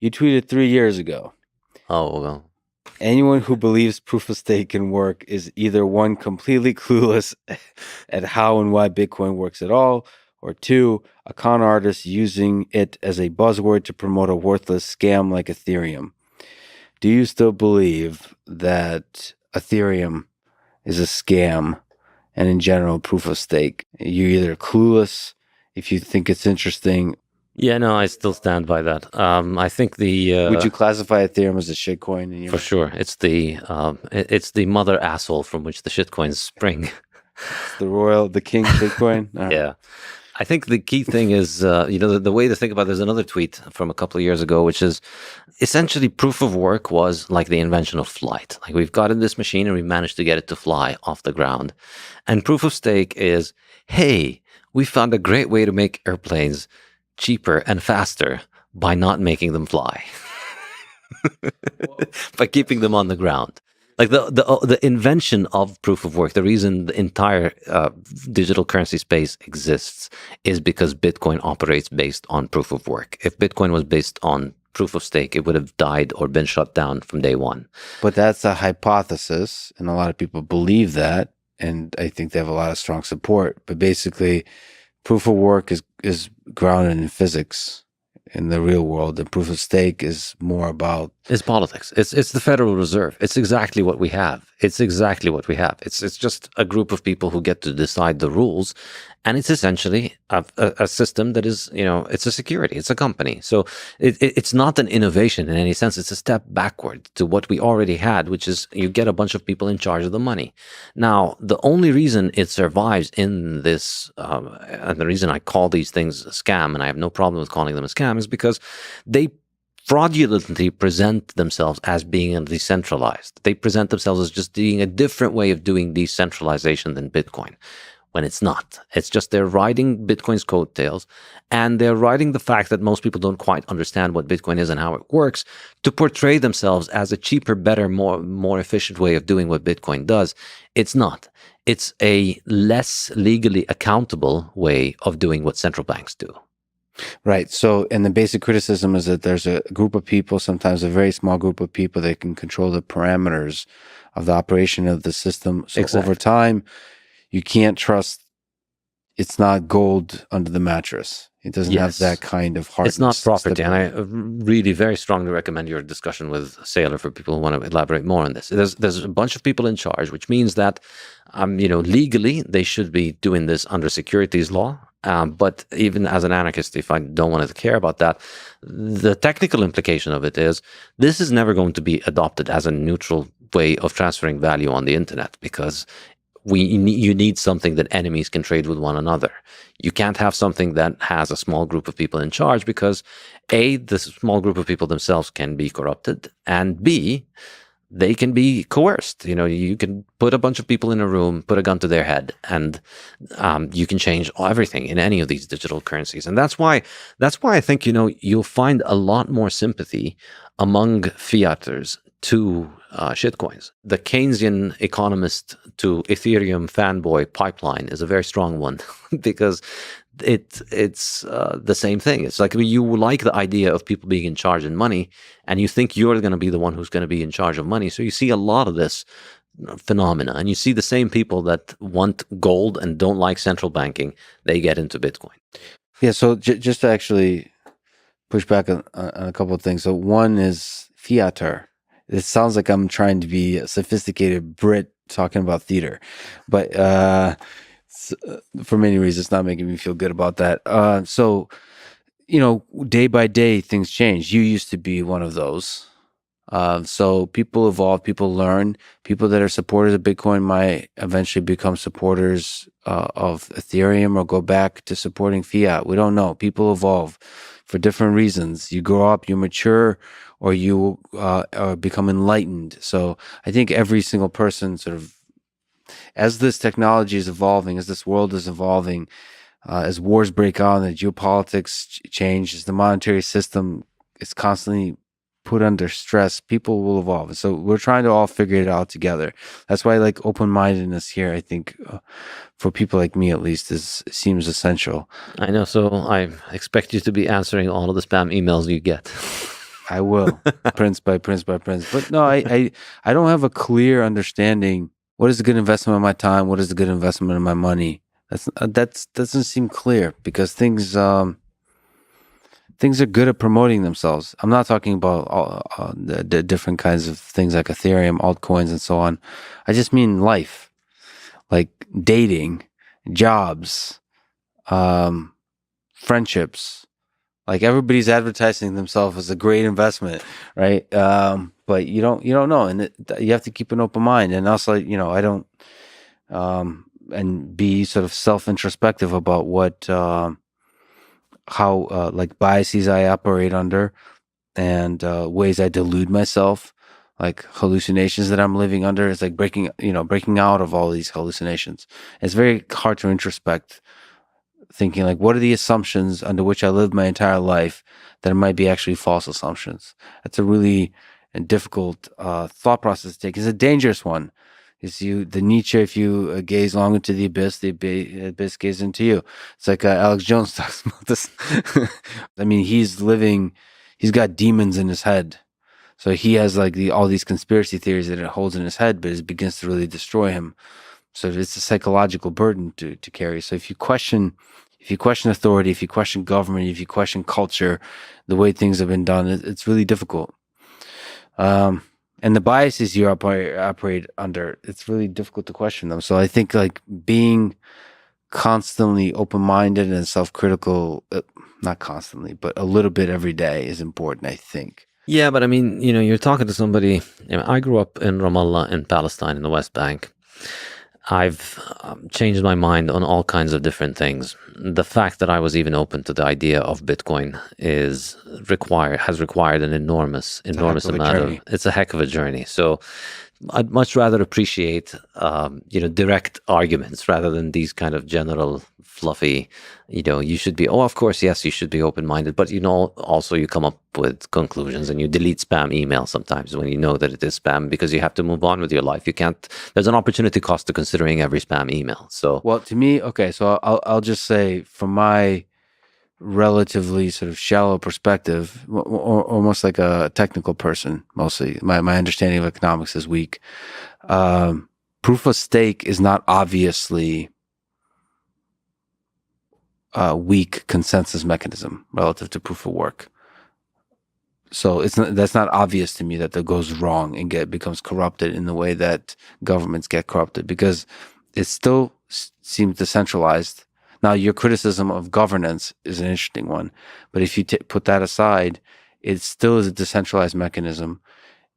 You tweeted 3 years ago. Oh, well. Anyone who believes proof of stake can work is either one, completely clueless at how and why Bitcoin works at all, or two, a con artist using it as a buzzword to promote a worthless scam like Ethereum. Do you still believe that Ethereum is a scam and in general proof of stake? You're either clueless if you think it's interesting. Yeah, no, I still stand by that. I think Would you classify Ethereum as a shitcoin? For sure, it's the mother asshole from which the shitcoins spring. It's the king shitcoin. Yeah. I think the key thing is, the way to think about it, there's another tweet from a couple of years ago, which is essentially proof of work was like the invention of flight. Like we've got in this machine and we managed to get it to fly off the ground. And proof of stake is, hey, we found a great way to make airplanes cheaper and faster by not making them fly, by keeping them on the ground. Like the invention of proof of work, the reason the entire digital currency space exists is because Bitcoin operates based on proof of work. If Bitcoin was based on proof of stake, it would have died or been shut down from day one. But that's a hypothesis, and a lot of people believe that, and I think they have a lot of strong support. But basically, proof of work is grounded in physics in the real world. The proof of stake is more about... It's politics. It's the Federal Reserve. It's exactly what we have. It's just a group of people who get to decide the rules. And it's essentially a system that is, it's a security. It's a company. So it's not an innovation in any sense. It's a step backward to what we already had, which is you get a bunch of people in charge of the money. Now, the only reason it survives in this, and the reason I call these things a scam, and I have no problem with calling them a scam, is because they fraudulently present themselves as being decentralized. They present themselves as just being a different way of doing decentralization than Bitcoin, when it's not. It's just they're riding Bitcoin's coattails, and they're riding the fact that most people don't quite understand what Bitcoin is and how it works to portray themselves as a cheaper, better, more efficient way of doing what Bitcoin does. It's not. It's a less legally accountable way of doing what central banks do. Right. So, and the basic criticism is that there's a group of people, sometimes a very small group of people, that can control the parameters of the operation of the system. So over time, you can't trust, it's not gold under the mattress. It doesn't have that kind of hardness. It's not property. And I really very strongly recommend your discussion with Saylor for people who want to elaborate more on this. There's a bunch of people in charge, which means that, legally, they should be doing this under securities law. But even as an anarchist, if I don't want to care about that, the technical implication of it is this is never going to be adopted as a neutral way of transferring value on the internet, because you need something that enemies can trade with one another. You can't have something that has a small group of people in charge because A, the small group of people themselves can be corrupted, and B, they can be coerced. You can put a bunch of people in a room, put a gun to their head, and you can change everything in any of these digital currencies. And that's why I think, you'll find a lot more sympathy among fiaters to shitcoins. The Keynesian economist to Ethereum fanboy pipeline is a very strong one because it's the same thing. It's like you like the idea of people being in charge and money, and you think you're going to be the one who's going to be in charge of money. So you see a lot of this phenomena, and you see the same people that want gold and don't like central banking, they get into Bitcoin. Yeah, so just to actually push back on a couple of things. So one is fiater. It sounds like I'm trying to be a sophisticated Brit talking about theater, but for many reasons, it's not making me feel good about that. So, day by day, things change. You used to be one of those. So people evolve, people learn. People that are supporters of Bitcoin might eventually become supporters of Ethereum or go back to supporting fiat. We don't know. People evolve for different reasons. You grow up, you mature, or you become enlightened. So I think every single person sort of, as this technology is evolving, as this world is evolving, as wars break out, and the geopolitics change, as the monetary system is constantly put under stress, people will evolve. And so we're trying to all figure it out together. That's why open-mindedness here, I think, for people like me at least, seems essential. I know. So I expect you to be answering all of the spam emails you get. I will, prince by prince by prince. But no, I don't have a clear understanding. What is a good investment of my time? What is a good investment of my money? That doesn't seem clear because things are good at promoting themselves. I'm not talking about all, the different kinds of things like Ethereum, altcoins, and so on. I just mean life, like dating, jobs, friendships. Like everybody's advertising themselves as a great investment, right? But you don't know, and you have to keep an open mind. And also, I don't, and be sort of self-introspective about what, how like biases I operate under, and ways I delude myself, like hallucinations that I'm living under. It's like breaking out of all these hallucinations. It's very hard to introspect, thinking like, what are the assumptions under which I lived my entire life that might be actually false assumptions? That's a really difficult thought process to take. It's a dangerous one. The Nietzsche, if you gaze long into the abyss gazes into you. It's like Alex Jones talks about this. I mean, he's got demons in his head. So he has like all these conspiracy theories that it holds in his head, but it begins to really destroy him. So it's a psychological burden to carry. So if you question authority, if you question government, if you question culture, the way things have been done, it's really difficult. And the biases you operate under, it's really difficult to question them. So I think like being constantly open-minded and self-critical, not constantly, but a little bit every day is important, I think. Yeah, but I mean, you're talking to somebody. I grew up in Ramallah in Palestine in the West Bank. I've changed my mind on all kinds of different things. The fact that I was even open to the idea of Bitcoin has required an enormous amount of. It's a heck of a journey. So I'd much rather appreciate, direct arguments rather than these kind of general fluffy, you should be, of course, yes, you should be open-minded, but also you come up with conclusions and you delete spam email sometimes when you know that it is spam because you have to move on with your life. You can't, there's an opportunity cost to considering every spam email. So, well, to me, okay, so I'll just say from my relatively sort of shallow perspective, or almost like a technical person, mostly. My understanding of economics is weak. Proof of stake is not obviously a weak consensus mechanism relative to proof of work. So that's not obvious to me that goes wrong and becomes corrupted in the way that governments get corrupted, because it still seems decentralized. Now, your criticism of governance is an interesting one, but if you put that aside, it still is a decentralized mechanism,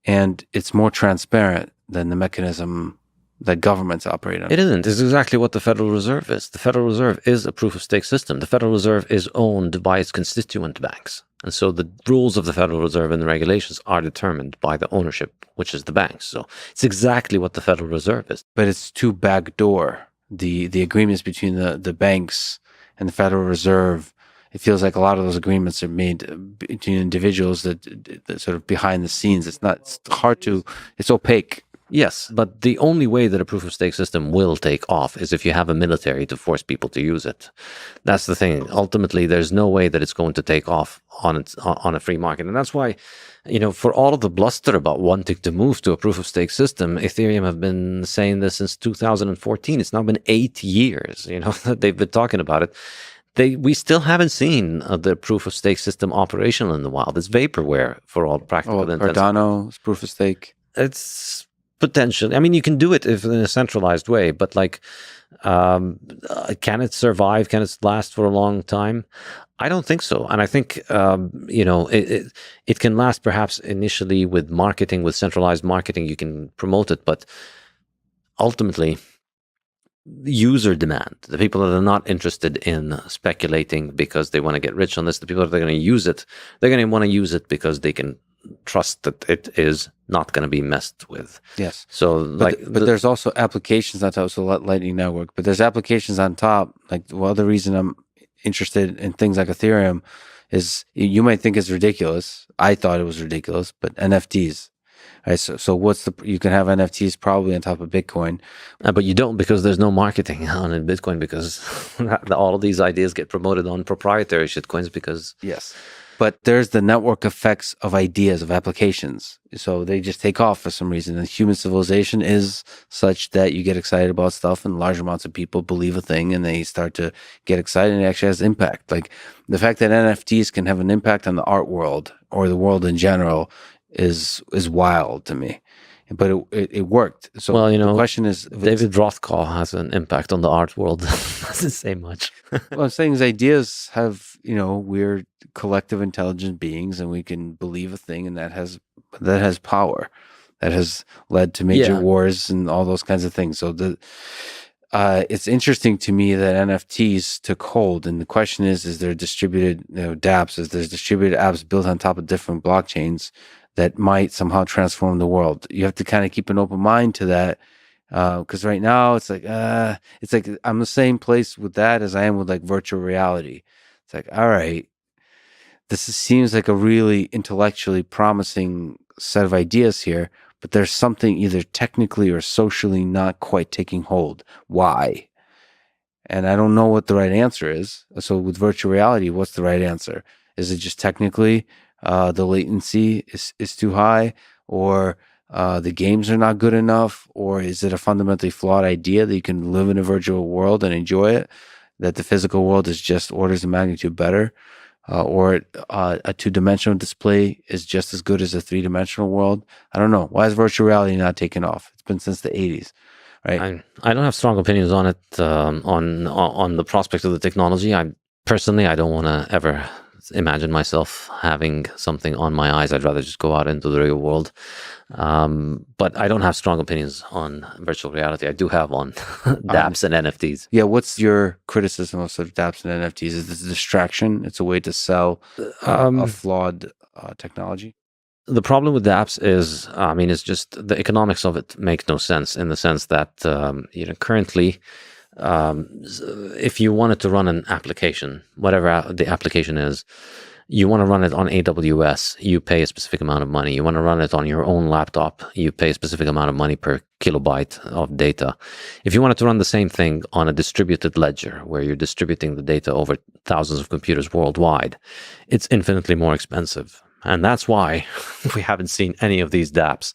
and it's more transparent than the mechanism that governments operate on. It isn't. It's exactly what the Federal Reserve is. The Federal Reserve is a proof-of-stake system. The Federal Reserve is owned by its constituent banks. And so the rules of the Federal Reserve and the regulations are determined by the ownership, which is the banks. So it's exactly what the Federal Reserve is. But it's too backdoor. The agreements between the banks and the Federal Reserve, it feels like a lot of those agreements are made between individuals that sort of behind the scenes. It's opaque. Yes, but the only way that a proof-of-stake system will take off is if you have a military to force people to use it. That's the thing. Ultimately, there's no way that it's going to take off on a free market. And that's why, for all of the bluster about wanting to move to a proof-of-stake system, Ethereum have been saying this since 2014. It's now been 8 years, that they've been talking about it. We still haven't seen the proof-of-stake system operational in the wild. It's vaporware for all practical intents. Cardano's proof-of-stake. It's potentially. I mean, you can do it if in a centralized way, but can it survive? Can it last for a long time? I don't think so. And I think, it can last perhaps initially with marketing, with centralized marketing, you can promote it, but ultimately, user demand, the people that are not interested in speculating because they want to get rich on this, the people that are going to use it, they're going to want to use it because they can trust that it is not going to be messed with. Yes. So but there's also applications on top, so Lightning Network, but there's applications on top. Like, well, the reason I'm interested in things like Ethereum is, you might think it's ridiculous. I thought it was ridiculous, but NFTs, Right. So what's you can have NFTs probably on top of Bitcoin. But you don't, because there's no marketing on in Bitcoin, because all of these ideas get promoted on proprietary shitcoins because. Yes. But there's the network effects of ideas, of applications. So they just take off for some reason. And human civilization is such that you get excited about stuff and large amounts of people believe a thing and they start to get excited and it actually has impact. Like the fact that NFTs can have an impact on the art world or the world in general is wild to me. But it worked. So well, the question is, David Rothko has an impact on the art world. Doesn't say much. what I'm saying is ideas have, we're collective intelligent beings and we can believe a thing, and that has power. That has led to major wars and all those kinds of things. So it's interesting to me that NFTs took hold, and the question is there distributed dApps? Is there distributed apps built on top of different blockchains that might somehow transform the world? You have to kind of keep an open mind to that, because right now it's like I'm the same place with that as I am with like virtual reality. It's like, all right, seems like a really intellectually promising set of ideas here, but there's something either technically or socially not quite taking hold. Why? And I don't know what the right answer is. So with virtual reality, what's the right answer? Is it just technically the latency is too high, or the games are not good enough, or is it a fundamentally flawed idea that you can live in a virtual world and enjoy it, that the physical world is just orders of magnitude better? Or a two-dimensional display is just as good as a three-dimensional world? I don't know. Why is virtual reality not taking off? It's been since the 80s, right? I don't have strong opinions on it, on the prospect of the technology. I don't want to ever imagine myself having something on my eyes. I'd rather just go out into the real world. But I don't have strong opinions on virtual reality. I do have on dApps and NFTs. Yeah, what's your criticism of sort of dApps and NFTs? Is this a distraction? It's a way to sell a flawed technology? The problem with dApps is, it's just the economics of it make no sense, in the sense that, currently, if you wanted to run an application, whatever the application is, you want to run it on AWS, you pay a specific amount of money. You want to run it on your own laptop, you pay a specific amount of money per kilobyte of data. If you wanted to run the same thing on a distributed ledger, where you're distributing the data over thousands of computers worldwide, it's infinitely more expensive. And that's why we haven't seen any of these dApps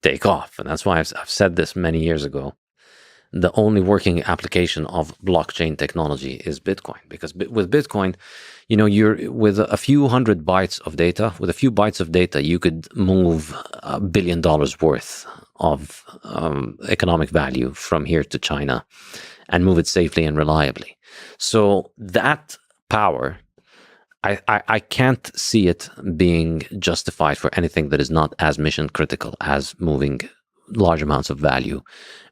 take off. And that's why I've said this many years ago. The only working application of blockchain technology is Bitcoin, because with Bitcoin, you're with a few hundred bytes of data. With a few bytes of data, you could move $1 billion worth of economic value from here to China and move it safely and reliably. So that power, I can't see it being justified for anything that is not as mission critical as moving large amounts of value,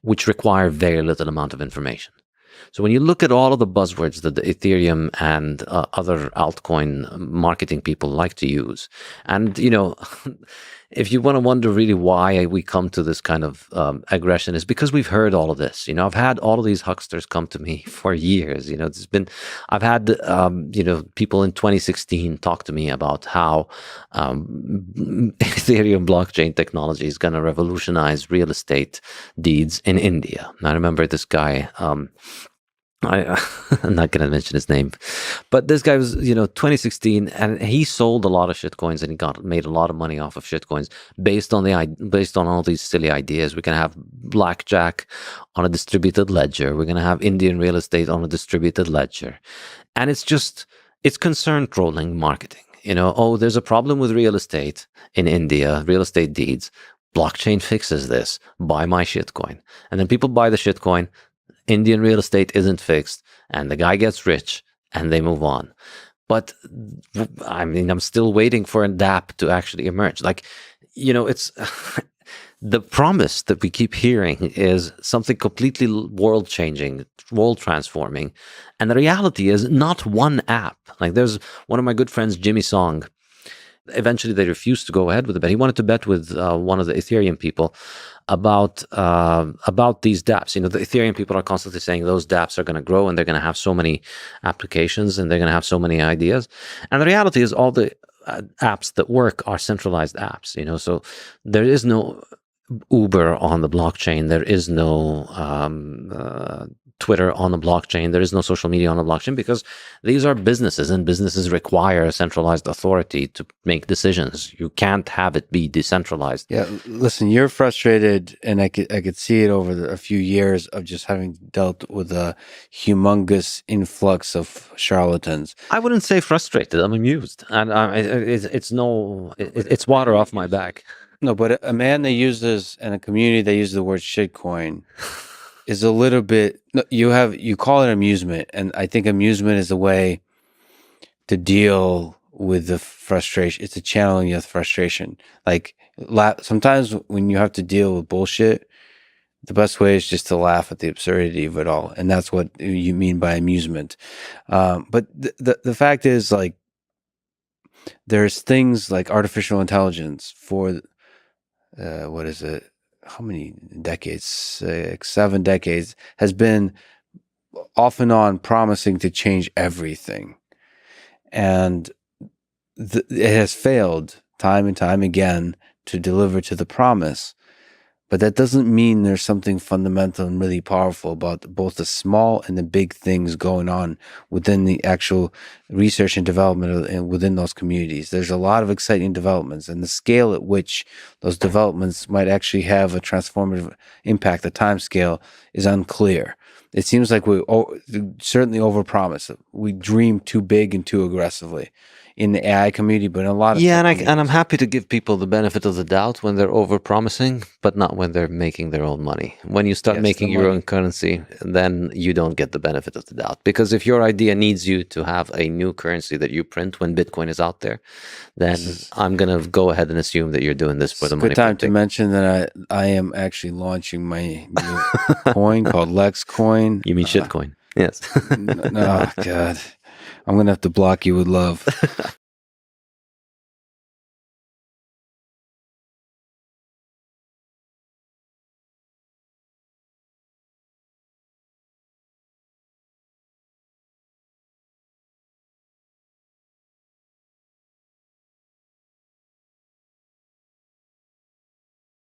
which require very little amount of information. So when you look at all of the buzzwords that the Ethereum and other altcoin marketing people like to use, and if you want to wonder really why we come to this kind of aggression, is because we've heard all of this. I've had all of these hucksters come to me for years. I've had people in 2016 talk to me about how Ethereum blockchain technology is going to revolutionize real estate deeds in India. And I remember this guy. I'm not going to mention his name, but this guy was, 2016, and he sold a lot of shitcoins, and he made a lot of money off of shitcoins based on all these silly ideas. We're going to have blackjack on a distributed ledger. We're going to have Indian real estate on a distributed ledger, and it's concern trolling marketing. There's a problem with real estate in India, real estate deeds. Blockchain fixes this. Buy my shitcoin, and then people buy the shitcoin. Indian real estate isn't fixed, and the guy gets rich, and they move on. But I'm still waiting for a dApp to actually emerge. It's the promise that we keep hearing is something completely world-changing, world-transforming, and the reality is not one app. There's one of my good friends, Jimmy Song. Eventually, they refused to go ahead with it, but he wanted to bet with one of the Ethereum people about these dApps. The Ethereum people are constantly saying those dApps are going to grow and they're going to have so many applications and they're going to have so many ideas. And the reality is all the apps that work are centralized apps. So there is no Uber on the blockchain. There is no Twitter on the blockchain. There is no social media on the blockchain, because these are businesses, and businesses require a centralized authority to make decisions. You can't have it be decentralized. Yeah, listen, you're frustrated, and I could see it over a few years of just having dealt with a humongous influx of charlatans. I wouldn't say frustrated. I'm amused, and it's water off my back. No, but a man that uses, and a community that uses the word shitcoin is a little bit. You call it amusement, and I think amusement is a way to deal with the frustration. It's a channeling of frustration. Like sometimes when you have to deal with bullshit, the best way is just to laugh at the absurdity of it all, and that's what you mean by amusement. But the fact is, like, there's things like artificial intelligence for what is it? How many decades? 6, 7 decades has been off and on promising to change everything, and it has failed time and time again to deliver to the promise. But that doesn't mean there's something fundamental and really powerful about both the small and the big things going on within the actual research and development and within those communities. There's a lot of exciting developments, and the scale at which those developments might actually have a transformative impact, the time scale, is unclear. It seems like we certainly overpromise. We dream too big and too aggressively in the AI community, but in a lot of and I'm happy to give people the benefit of the doubt when they're overpromising, but not when they're making their own money. When you start making your own currency, then you don't get the benefit of the doubt. Because if your idea needs you to have a new currency that you print when Bitcoin is out there, then I'm going to go ahead and assume that you're doing this for the money. Good time to mention that I am actually launching my new coin called Lex Coin. You mean shitcoin? Yes. Oh, God. I'm going to have to block you with love.